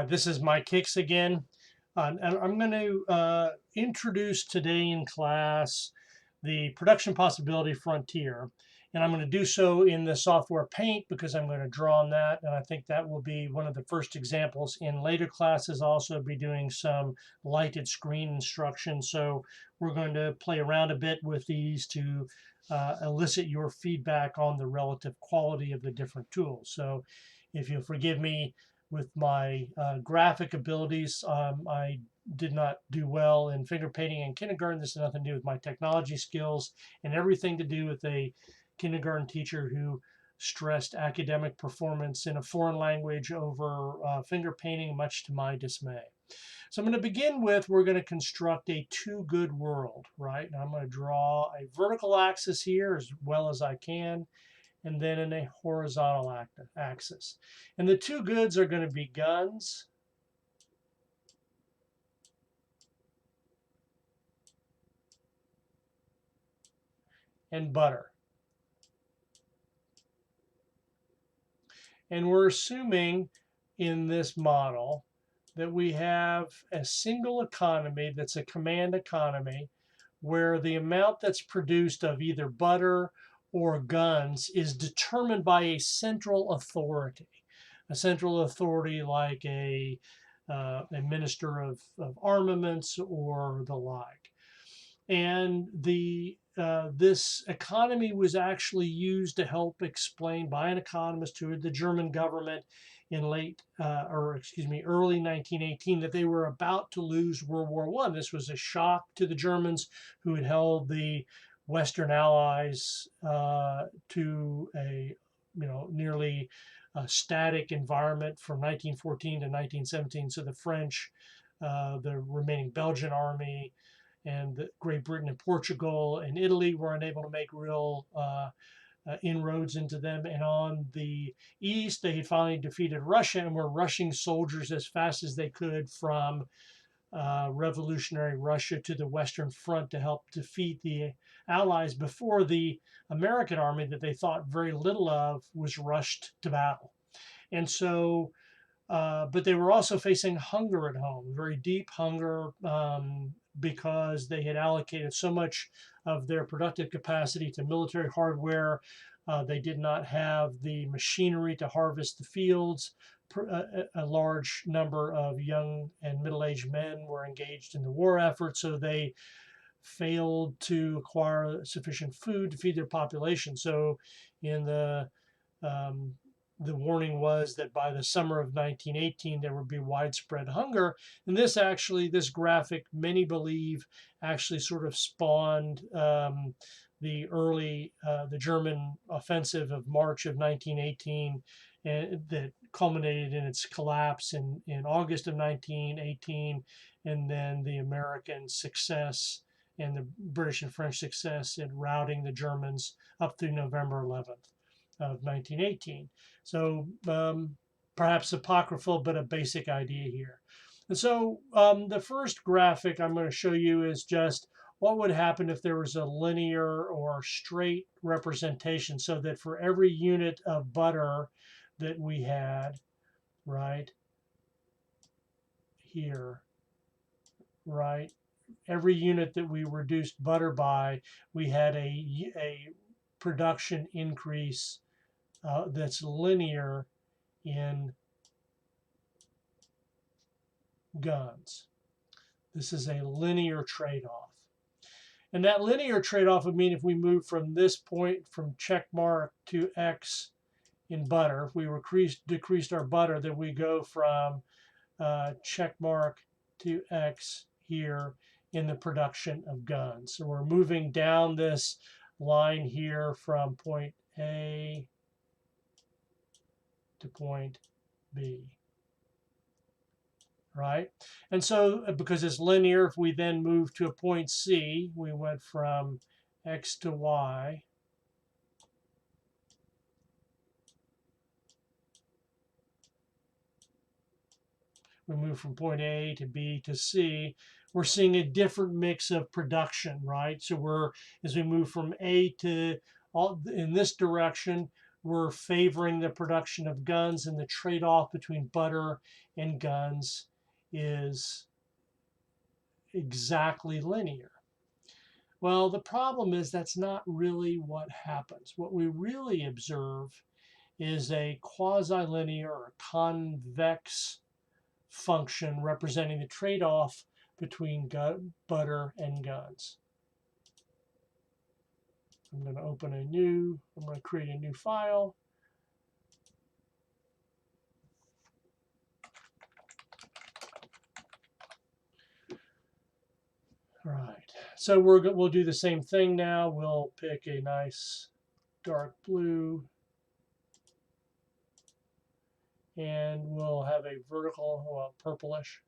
This is Mike Hicks again, and I'm going to introduce today in class the production possibility frontier. And I'm going to do so in the software Paint because I'm going to draw on that. And I think that will be one of the first examples. In later classes, I'll also be doing some lighted screen instruction. So we're going to play around a bit with these to elicit your feedback on the relative quality of the different tools. So if you'll forgive me, with my graphic abilities. I did not do well in finger painting in kindergarten. This has nothing to do with my technology skills and everything to do with a kindergarten teacher who stressed academic performance in a foreign language over finger painting, much to my dismay. So I'm going to begin with, we're going to construct a two good world, right? Now I'm going to draw a vertical axis here as well as I can, and then in a horizontal axis. And the two goods are going to be guns and butter. And we're assuming in this model that we have a single economy that's a command economy where the amount that's produced of either butter or guns is determined by a central authority. A central authority like a minister of armaments or the like. And this economy was actually used to help explain by an economist to the German government in early 1918 that they were about to lose World War I. This was a shock to the Germans who had held the Western Allies to a nearly static environment from 1914 to 1917. So the French, the remaining Belgian army, and Great Britain and Portugal and Italy were unable to make real inroads into them. And on the east, they had finally defeated Russia and were rushing soldiers as fast as they could from revolutionary Russia to the Western Front to help defeat the Allies before the American army that they thought very little of was rushed to battle. And so but they were also facing hunger at home, very deep hunger, because they had allocated so much of their productive capacity to military hardware. They did not have the machinery to harvest the fields. A large number of young and middle-aged men were engaged in the war effort, so they failed to acquire sufficient food to feed their population. So in um, the warning was that by the summer of 1918 there would be widespread hunger. And this graphic, many believe, actually sort of spawned the German offensive of March of 1918, and that culminated in its collapse in August of 1918, and then the American success and the British and French success in routing the Germans up through November 11th of 1918. So perhaps apocryphal, but a basic idea here. And so the first graphic I'm going to show you is just what would happen if there was a linear or straight representation, so that for every unit of butter that we had, right here, right, every unit that we reduced butter by, we had a production increase that's linear in guns. This is a linear trade-off. And that linear trade-off would mean if we move from this point, from check mark to X in butter, if we decreased our butter, then we go from check mark to X here in the production of guns. So we're moving down this line here from point A to point B, right? And so because it's linear, if we then move to a point C, we went from X to Y. We move from point A to B to C. We're seeing a different mix of production, right? So as we move from A to in this direction, we're favoring the production of guns, and the trade-off between butter and guns is exactly linear. Well, the problem is that's not really what happens. What we really observe is a quasi-linear or convex function representing the trade-off between butter and guns. I'm going to create a new file. All right, so we'll do the same thing now. We'll pick a nice dark blue, and we'll have a vertical, well, purplish.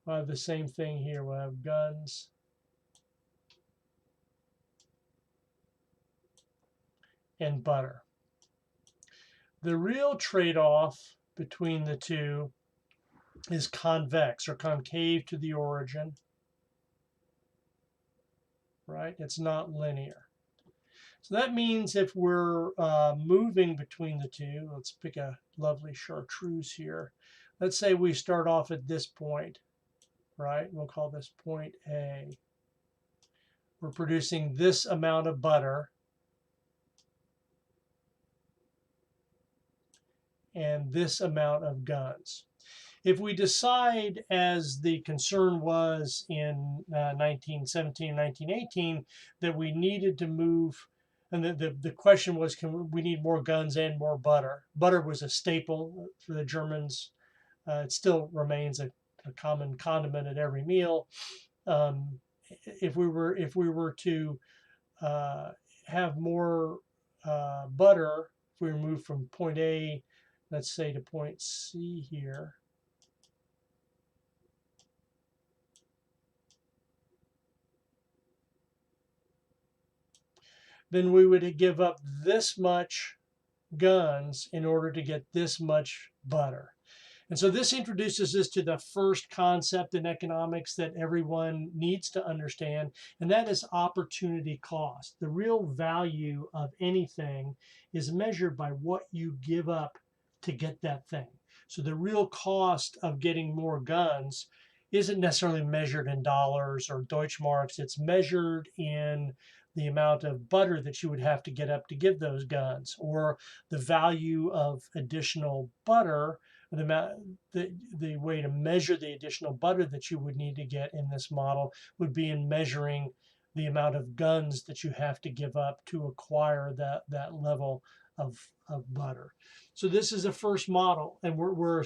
We'll have the same thing here. We'll have guns. And butter. The real trade-off between the two is convex or concave to the origin, right? It's not linear. So that means if we're moving between the two, let's pick a lovely chartreuse here. Let's say we start off at this point, right? We'll call this point A. We're producing this amount of butter and this amount of guns. If we decide, as the concern was in 1917, 1918, that we needed to move, and the question was, we need more guns and more butter? Butter was a staple for the Germans. It still remains a common condiment at every meal. If we were to have more butter, if we move from point A, let's say, to point C here, then we would give up this much guns in order to get this much butter. And so this introduces us to the first concept in economics that everyone needs to understand, and that is opportunity cost. The real value of anything is measured by what you give up to get that thing. So the real cost of getting more guns isn't necessarily measured in dollars or Deutschmarks. It's measured in the amount of butter that you would have to get up to give those guns, or the value of additional butter. The way to measure the additional butter that you would need to get in this model would be in measuring the amount of guns that you have to give up to acquire that level of butter. So this is the first model, and we're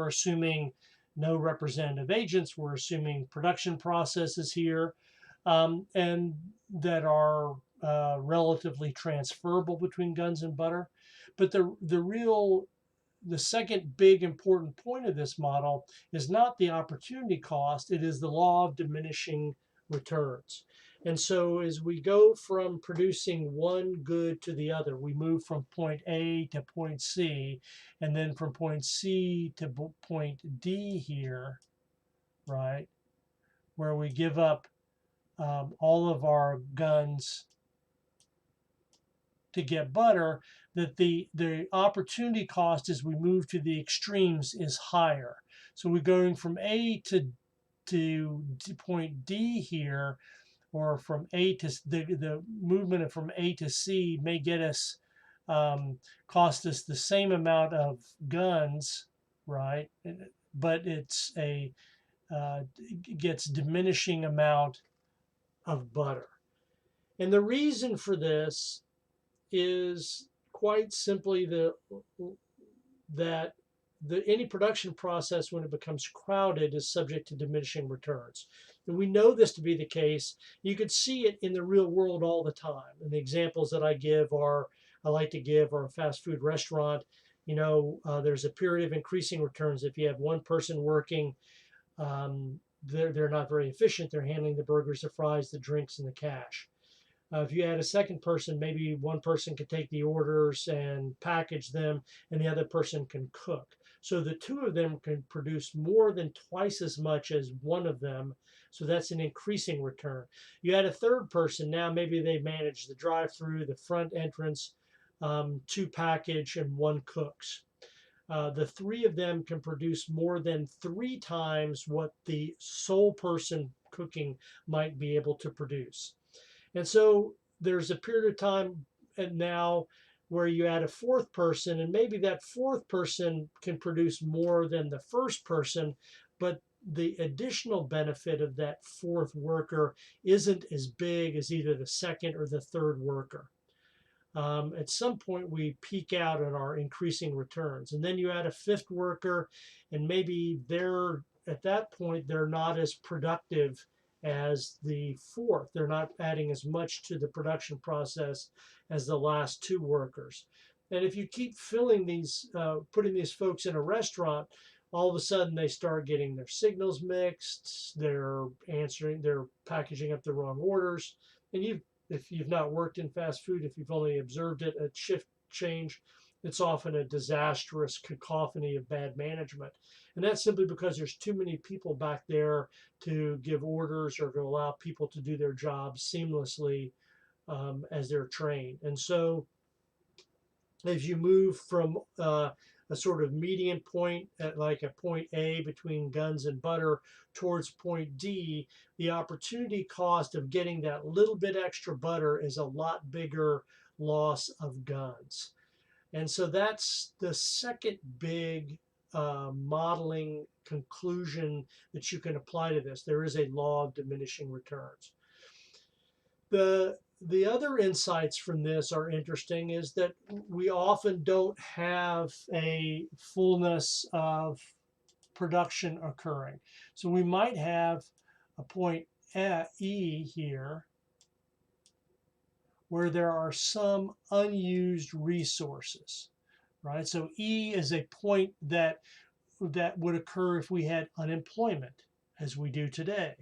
assuming no representative agents. We're assuming production processes here, and that are relatively transferable between guns and butter. But the second big important point of this model is not the opportunity cost, it is the law of diminishing returns. And so as we go from producing one good to the other, we move from point A to point C, and then from point C to point D here, right, where we give up all of our guns to get butter, that the opportunity cost as we move to the extremes is higher. So we're going from A to point D here, or from A to the movement from A to C may get us cost us the same amount of guns, right? But it's gets diminishing amount of butter. And the reason for this is quite simply that any production process, when it becomes crowded, is subject to diminishing returns. And we know this to be the case. You could see it in the real world all the time. And the examples that I like to give are a fast food restaurant. There's a period of increasing returns. If you have one person working, they're not very efficient. They're handling the burgers, the fries, the drinks, and the cash. If you add a second person, maybe one person can take the orders and package them, and the other person can cook. So the two of them can produce more than twice as much as one of them. So that's an increasing return. You add a third person, now maybe they manage the drive-through, the front entrance, two package, and one cooks. The three of them can produce more than 3 times what the sole person cooking might be able to produce. And so there's a period of time now where you add a fourth person, and maybe that fourth person can produce more than the first person, but the additional benefit of that fourth worker isn't as big as either the second or the third worker. At some point, we peak out at our increasing returns. And then you add a fifth worker, and maybe they're at that point, they're not as productive as the fourth. They're not adding as much to the production process as the last two workers. And if you keep filling these, putting these folks in a restaurant, all of a sudden they start getting their signals mixed, they're packaging up the wrong orders. And if you've not worked in fast food, if you've only observed it at shift change, it's often a disastrous cacophony of bad management. And that's simply because there's too many people back there to give orders or to allow people to do their jobs seamlessly as they're trained. And so as you move from a sort of median point at like a point A between guns and butter towards point D, the opportunity cost of getting that little bit extra butter is a lot bigger loss of guns. And so that's the second big modeling conclusion that you can apply to this. There is a law of diminishing returns. The other insights from this are interesting is that we often don't have a fullness of production occurring. So we might have a point E here where there are some unused resources, right? So E is a point that would occur if we had unemployment, as we do today.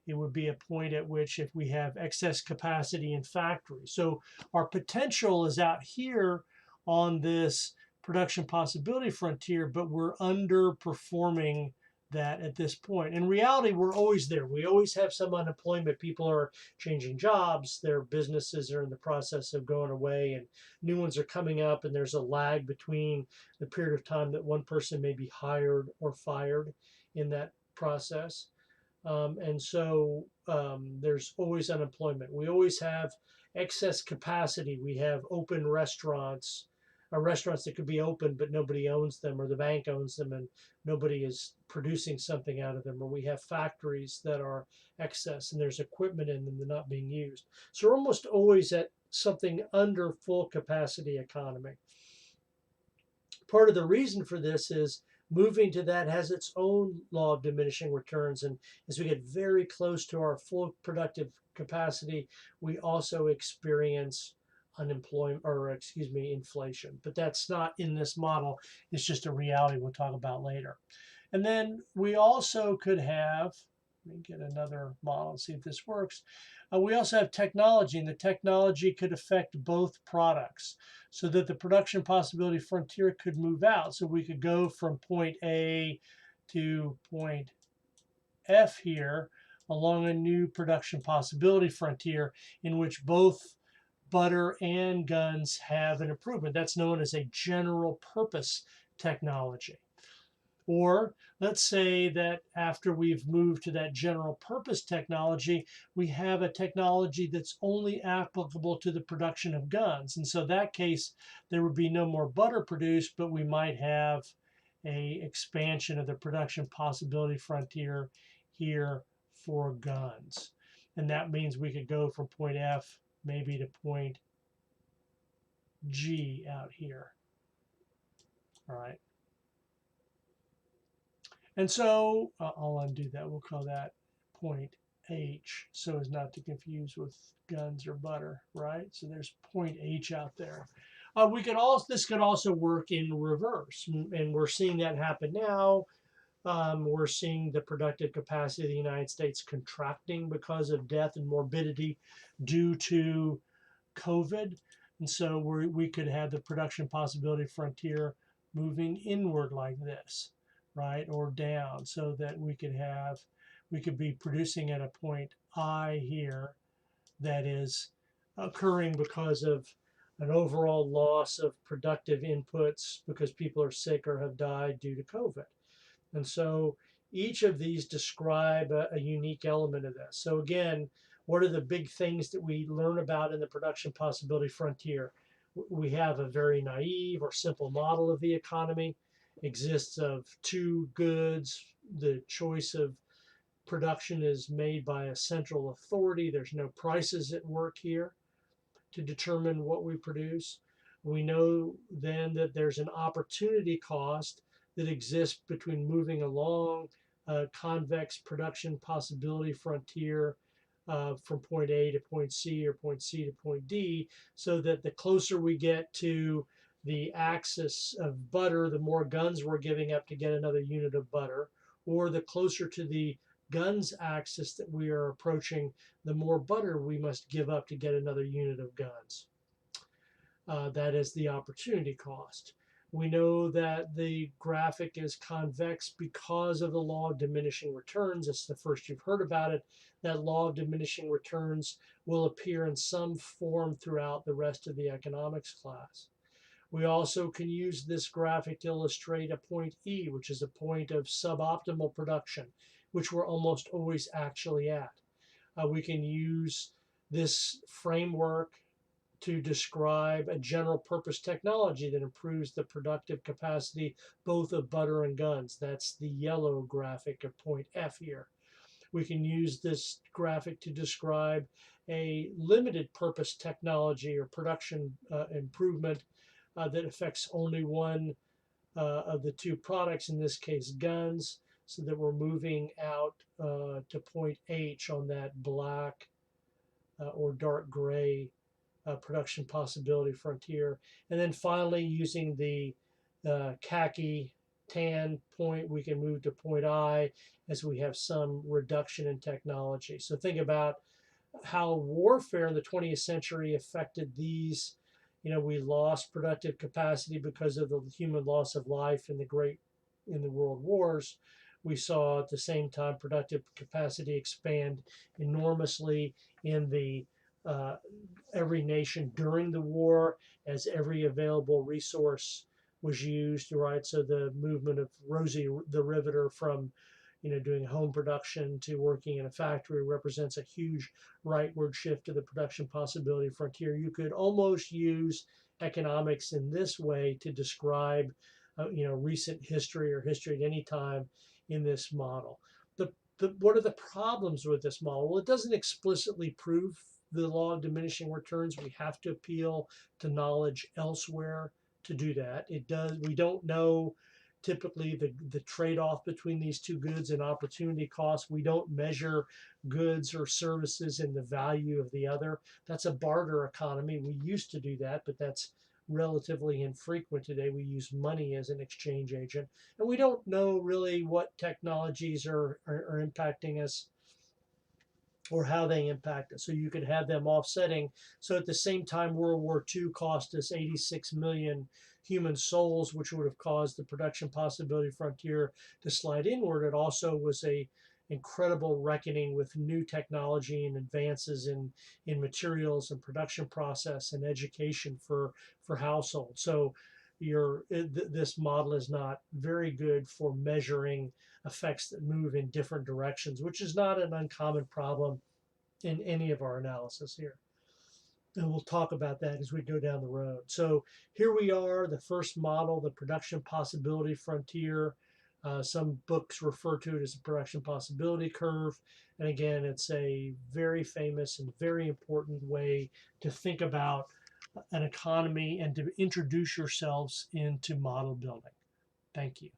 It would be a point at which if we have excess capacity in factories. So our potential is out here on this production possibility frontier, but we're underperforming that at this point. In reality, we're always there. We always have some unemployment. People are changing jobs. Their businesses are in the process of going away and new ones are coming up. And there's a lag between the period of time that one person may be hired or fired in that process. And so there's always unemployment. We always have excess capacity. We have open restaurants, or restaurants that could be open, but nobody owns them, or the bank owns them and nobody is producing something out of them, or we have factories that are excess and there's equipment in them that are not being used. So we're almost always at something under full capacity economy. Part of the reason for this is moving to that has its own law of diminishing returns. And as we get very close to our full productive capacity, we also experience unemployment, or excuse me, inflation. But that's not in this model. It's just a reality we'll talk about later. And then we also could have, let me get another model and see if this works. We also have technology, and the technology could affect both products so that the production possibility frontier could move out. So we could go from point A to point F here along a new production possibility frontier in which both butter and guns have an improvement. That's known as a general purpose technology. Or let's say that after we've moved to that general purpose technology, we have a technology that's only applicable to the production of guns. And so in that case, there would be no more butter produced, but we might have a expansion of the production possibility frontier here for guns. And that means we could go from point F maybe to point G out here. All right. And so I'll undo that. We'll call that point H so as not to confuse with guns or butter, right? So there's point H out there. This could also work in reverse, and we're seeing that happen now. We're seeing the productive capacity of the United States contracting because of death and morbidity due to COVID. And so we could have the production possibility frontier moving inward like this, right, or down, so that we could be producing at a point I here that is occurring because of an overall loss of productive inputs because people are sick or have died due to COVID. And so each of these describe a unique element of this. So again, what are the big things that we learn about in the production possibility frontier? We have a very naive or simple model of the economy. Exists of two goods. The choice of production is made by a central authority. There's no prices at work here to determine what we produce. We know then that there's an opportunity cost that exists between moving along a convex production possibility frontier from point A to point C or point C to point D, so that the closer we get to the axis of butter, the more guns we're giving up to get another unit of butter, or the closer to the guns axis that we are approaching, the more butter we must give up to get another unit of guns. That is the opportunity cost. We know that the graphic is convex because of the law of diminishing returns. It's the first you've heard about it. That law of diminishing returns will appear in some form throughout the rest of the economics class. We also can use this graphic to illustrate a point E, which is a point of suboptimal production, which we're almost always actually at. We can use this framework to describe a general purpose technology that improves the productive capacity both of butter and guns. That's the yellow graphic of point F here. We can use this graphic to describe a limited purpose technology or production improvement that affects only one of the two products, in this case guns, so that we're moving out to point H on that black or dark gray production possibility frontier. And then finally, using the khaki tan point, we can move to point I as we have some reduction in technology. So think about how warfare in the 20th century affected these. We lost productive capacity because of the human loss of life in the world wars. We saw at the same time productive capacity expand enormously in the every nation during the war as every available resource was used, right? So the movement of Rosie the Riveter from doing home production to working in a factory represents a huge rightward shift to the production possibility frontier. You could almost use economics in this way to describe recent history or history at any time in this model. What are the problems with this model? Well, it doesn't explicitly prove the law of diminishing returns. We have to appeal to knowledge elsewhere to do that. We don't know typically the trade-off between these two goods and opportunity costs. We don't measure goods or services in the value of the other. That's a barter economy. We used to do that, but that's relatively infrequent today. We use money as an exchange agent, and we don't know really what technologies are impacting us or how they impact us. So you could have them offsetting. So at the same time, World War II cost us 86 million human souls, which would have caused the production possibility frontier to slide inward. It also was a incredible reckoning with new technology and advances in materials and production process and education for households. So this model is not very good for measuring effects that move in different directions, which is not an uncommon problem in any of our analysis here. And we'll talk about that as we go down the road. So here we are, the first model, the production possibility frontier. Some books refer to it as the production possibility curve. And again, it's a very famous and very important way to think about an economy and to introduce yourselves into model building. Thank you.